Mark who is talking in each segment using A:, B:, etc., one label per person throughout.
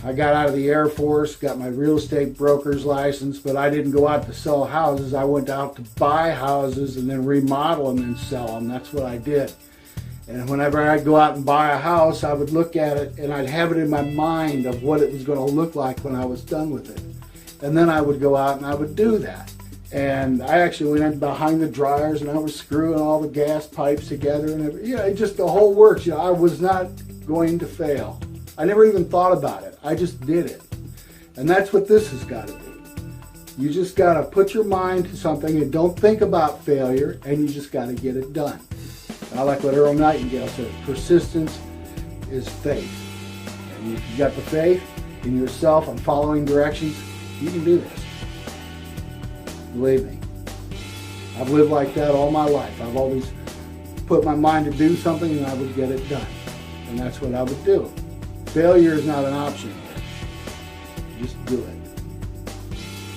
A: I got out of the Air Force, got my real estate broker's license, but I didn't go out to sell houses. I went out to buy houses and then remodel them and sell them. That's what I did. And whenever I'd go out and buy a house, I would look at it and I'd have it in my mind of what it was going to look like when I was done with it. And then I would go out and I would do that. And I actually went in behind the dryers and I was screwing all the gas pipes together and it just the whole works. I was not going to fail. I never even thought about it. I just did it. And that's what this has got to be. You just got to put your mind to something and don't think about failure, and you just got to get it done. I like what Earl Nightingale said, persistence is faith. And if you got the faith in yourself and following directions, you can do this. Believe me. I've lived like that all my life. I've always put my mind to do something and I would get it done. And that's what I would do. Failure is not an option here. Just do it.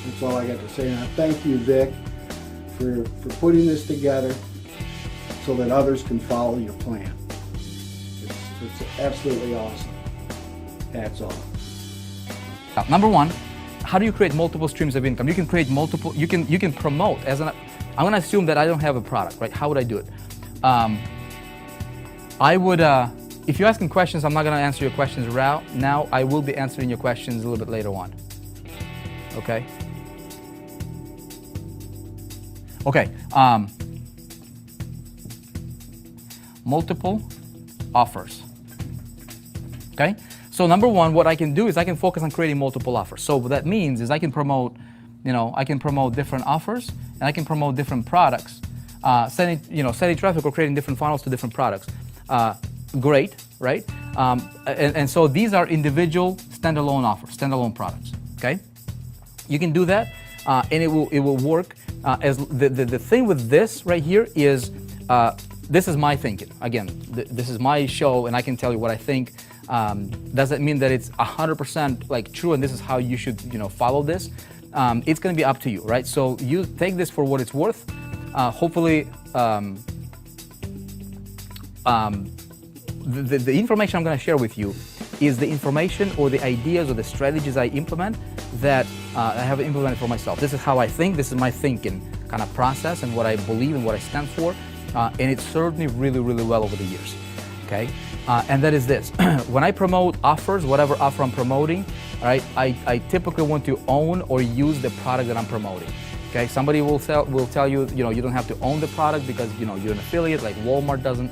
A: That's all I got to say. And I thank you, Vic, for putting this together so that others can follow your plan. It's absolutely awesome. Hats off.
B: Number one, how do you create multiple streams of income? You can create multiple, you can promote as an, I'm gonna assume that I don't have a product, right? How would I do it? I would, if you're asking questions, I'm not gonna answer your questions now. I will be answering your questions a little bit later on. Okay? Okay, multiple offers, okay? So number one, what I can do is I can focus on creating multiple offers. So what that means is I can promote, I can promote different offers and I can promote different products, sending traffic or creating different funnels to different products. Great, right? And so these are individual standalone offers, standalone products, okay? You can do that and it will work. As the thing with this right here is, this is my thinking. Again, this is my show and I can tell you what I think. Doesn't mean that it's 100% like true and this is how you should follow this. It's going to be up to you, right? So you take this for what it's worth. Hopefully, the information I'm going to share with you is the information or the ideas or the strategies I implement that I have implemented for myself. This is how I think. This is my thinking kind of process and what I believe and what I stand for. And it served me really, really well over the years. Okay. And that is this. When I promote offers, whatever offer I'm promoting, all right, I typically want to own or use the product that I'm promoting. Okay, somebody will tell you, you don't have to own the product because you're an affiliate. Like Walmart doesn't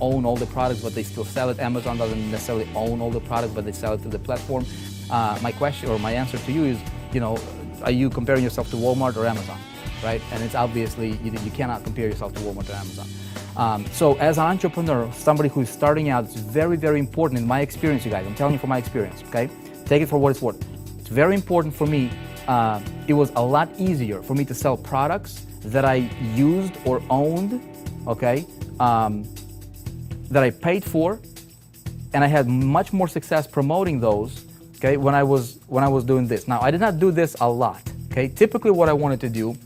B: own all the products, but they still sell it. Amazon doesn't necessarily own all the products, but they sell it to the platform. My question or my answer to you is, are you comparing yourself to Walmart or Amazon, right? And it's obviously you cannot compare yourself to Walmart or Amazon. So as an entrepreneur, somebody who's starting out, it's very, very important in my experience, you guys. I'm telling you from my experience, okay? Take it for what it's worth. It's very important for me. It was a lot easier for me to sell products that I used or owned, okay? That I paid for, and I had much more success promoting those, okay? When I was doing this. Now, I did not do this a lot, okay? Typically, what I wanted to do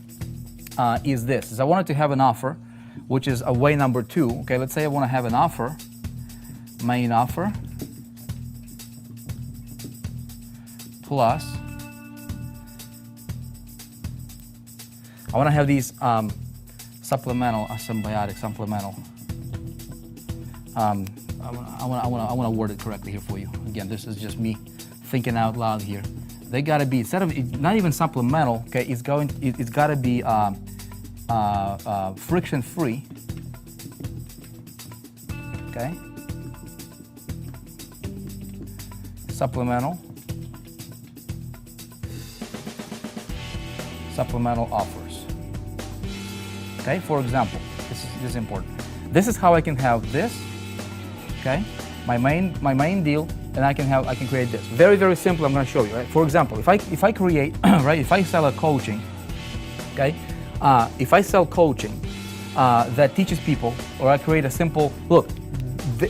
B: is this: I wanted to have an offer, which is a way number two. Okay, let's say I want to have an offer, main offer, plus, I want to have these supplemental, symbiotic, supplemental. I want to word it correctly here for you. Again, this is just me thinking out loud here. They got to be, instead of not even supplemental, okay, it's got to be friction-free, okay? Supplemental offers. Okay, for example, this is important. This is how I can have this, okay? My main deal, and I can create this. Very, very simple. I'm going to show you. Right? For example, if I create right, if I sell a coaching, okay, if I sell coaching that teaches people, or I create a simple look,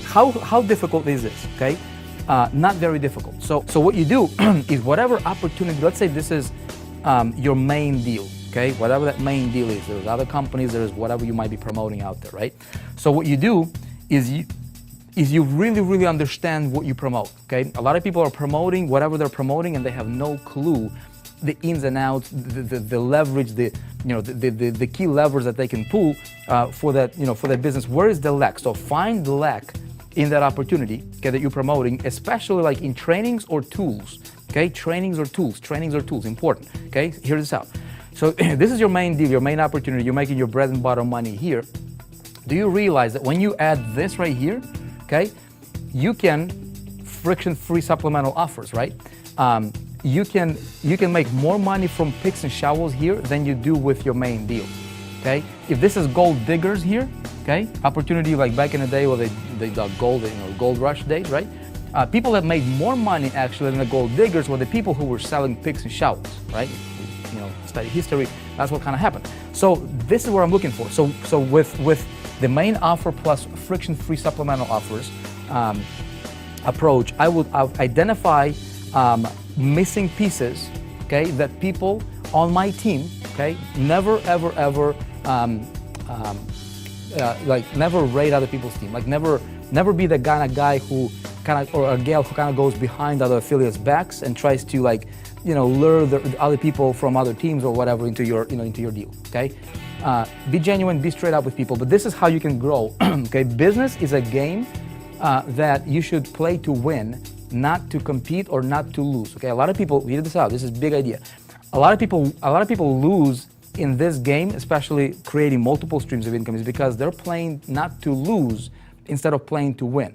B: how difficult is this? Okay, not very difficult. So what you do is whatever opportunity. Let's say this is your main deal. Okay, whatever that main deal is. There's other companies. There's whatever you might be promoting out there, right? So what you do is is you really, really understand what you promote, okay? A lot of people are promoting whatever they're promoting and they have no clue the ins and outs, the leverage, the key levers that they can pull for that, for that business. Where is the lack? So find the lack in that opportunity, okay, that you're promoting, especially like in trainings or tools, okay? Trainings or tools, important, okay? Hear this out. So this is your main deal, your main opportunity. You're making your bread and butter money here. Do you realize that when you add this right here, okay, you can friction-free supplemental offers, right? You can make more money from picks and shovels here than you do with your main deal, okay? If this is gold diggers here, okay, opportunity like back in the day where they dug gold, gold rush days, right? People that made more money actually than the gold diggers were the people who were selling picks and shovels, right? Study history, that's what kind of happened. So this is what I'm looking for. So with the main offer plus friction-free supplemental offers approach, I would identify missing pieces, okay, that people on my team, okay, never ever ever never raid other people's team, like never be the kind of guy who kind of, or a gal who kind of goes behind other affiliates' backs and tries to lure the other people from other teams or whatever into your deal, okay? Be genuine, be straight up with people, but this is how you can grow, okay? Business is a game that you should play to win, not to compete or not to lose, okay? A lot of people, hear this out, this is a big idea. A lot of people lose in this game, especially creating multiple streams of income, is because they're playing not to lose instead of playing to win.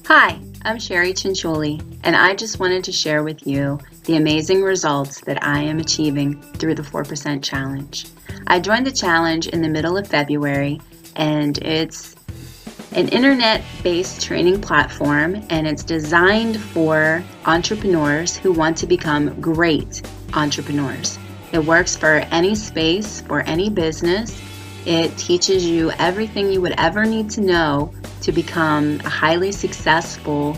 C: Hi, I'm Sherry Cinciulli, and I just wanted to share with you the amazing results that I am achieving through the 4% Challenge. I joined the challenge in the middle of February, and it's an internet-based training platform, and it's designed for entrepreneurs who want to become great entrepreneurs. It works for any space, for any business. It teaches you everything you would ever need to know to become a highly successful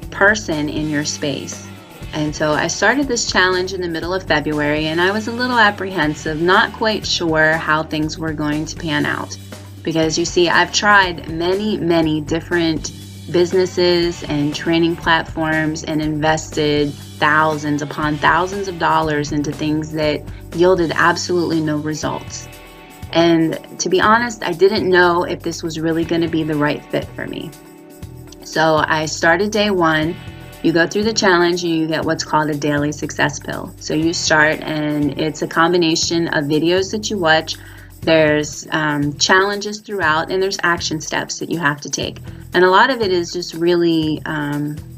C: person in your space. And so I started this challenge in the middle of February, and I was a little apprehensive, not quite sure how things were going to pan out. Because you see, I've tried many different businesses and training platforms and invested thousands upon thousands of dollars into things that yielded absolutely no results. And to be honest, I didn't know if this was really going to be the right fit for me. So I started day one. You go through the challenge and you get what's called a daily success pill. So you start, and it's a combination of videos that you watch. There's challenges throughout, and there's action steps that you have to take. And a lot of it is just really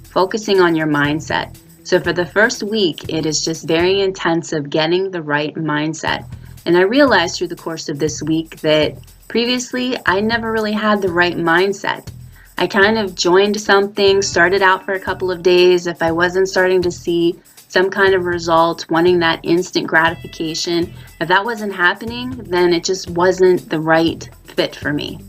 C: focusing on your mindset. So for the first week, it is just very intensive getting the right mindset. And I realized through the course of this week that previously I never really had the right mindset. I kind of joined something, started out for a couple of days. If I wasn't starting to see some kind of result, wanting that instant gratification, if that wasn't happening, then it just wasn't the right fit for me.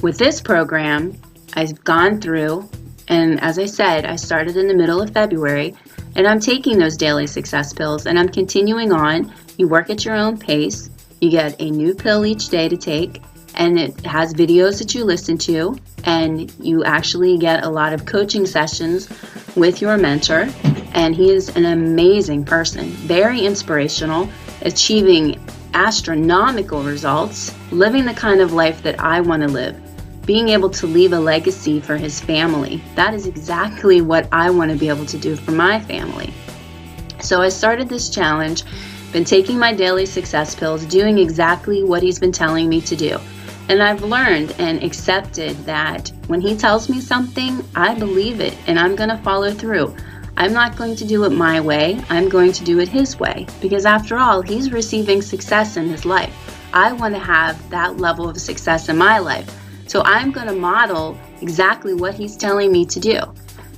C: With this program, I've gone through, and as I said, I started in the middle of February, and I'm taking those daily success pills, and I'm continuing on. You work at your own pace. You get a new pill each day to take, and it has videos that you listen to, and you actually get a lot of coaching sessions with your mentor, and he is an amazing person, very inspirational, achieving astronomical results, living the kind of life that I want to live, being able to leave a legacy for his family. That is exactly what I want to be able to do for my family. So I started this challenge, been taking my daily success pills, doing exactly what he's been telling me to do. And I've learned and accepted that when he tells me something, I believe it, and I'm going to follow through. I'm not going to do it my way. I'm going to do it his way. Because after all, he's receiving success in his life. I want to have that level of success in my life. So I'm going to model exactly what he's telling me to do.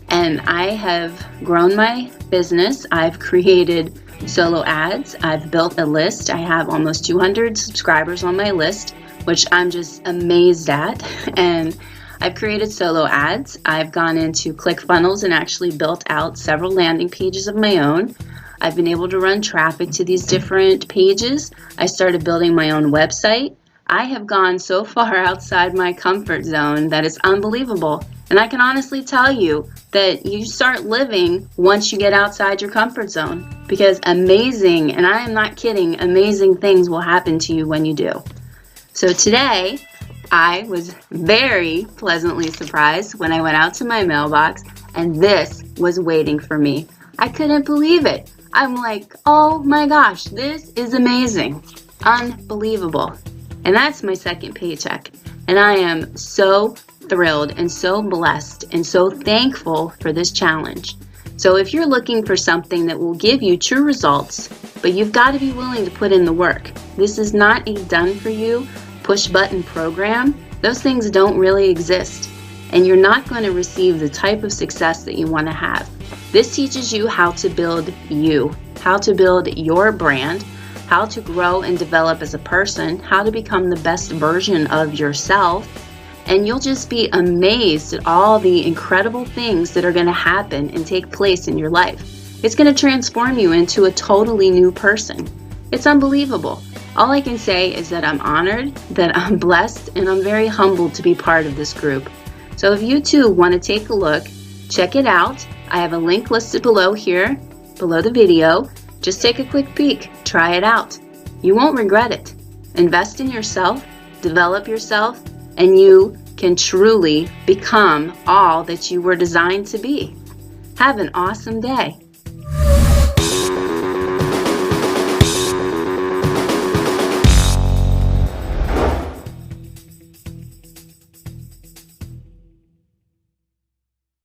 C: And I have grown my business. I've created solo ads. I've built a list. I have almost 200 subscribers on my list, which I'm just amazed at. And I've created solo ads. I've gone into ClickFunnels and actually built out several landing pages of my own. I've been able to run traffic to these different pages. I started building my own website. I have gone so far outside my comfort zone that it's unbelievable. And I can honestly tell you that you start living once you get outside your comfort zone, because amazing, and I am not kidding, amazing things will happen to you when you do. So today, I was very pleasantly surprised when I went out to my mailbox and this was waiting for me. I couldn't believe it. I'm like, oh my gosh, this is amazing. Unbelievable. And that's my second paycheck. And I am so thrilled and so blessed and so thankful for this challenge. So if you're looking for something that will give you true results, but you've got to be willing to put in the work. This is not a done for you push button program. Those things don't really exist. And you're not going to receive the type of success that you want to have. This teaches you how to build you, how to build your brand, how to grow and develop as a person, how to become the best version of yourself. And you'll just be amazed at all the incredible things that are going to happen and take place in your life. It's going to transform you into a totally new person. It's unbelievable. All I can say is that I'm honored, that I'm blessed, and I'm very humbled to be part of this group. So if you too want to take a look, check it out. I have a link listed below here, below the video. Just take a quick peek, try it out. You won't regret it. Invest in yourself, develop yourself, and you can truly become all that you were designed to be. Have an awesome day.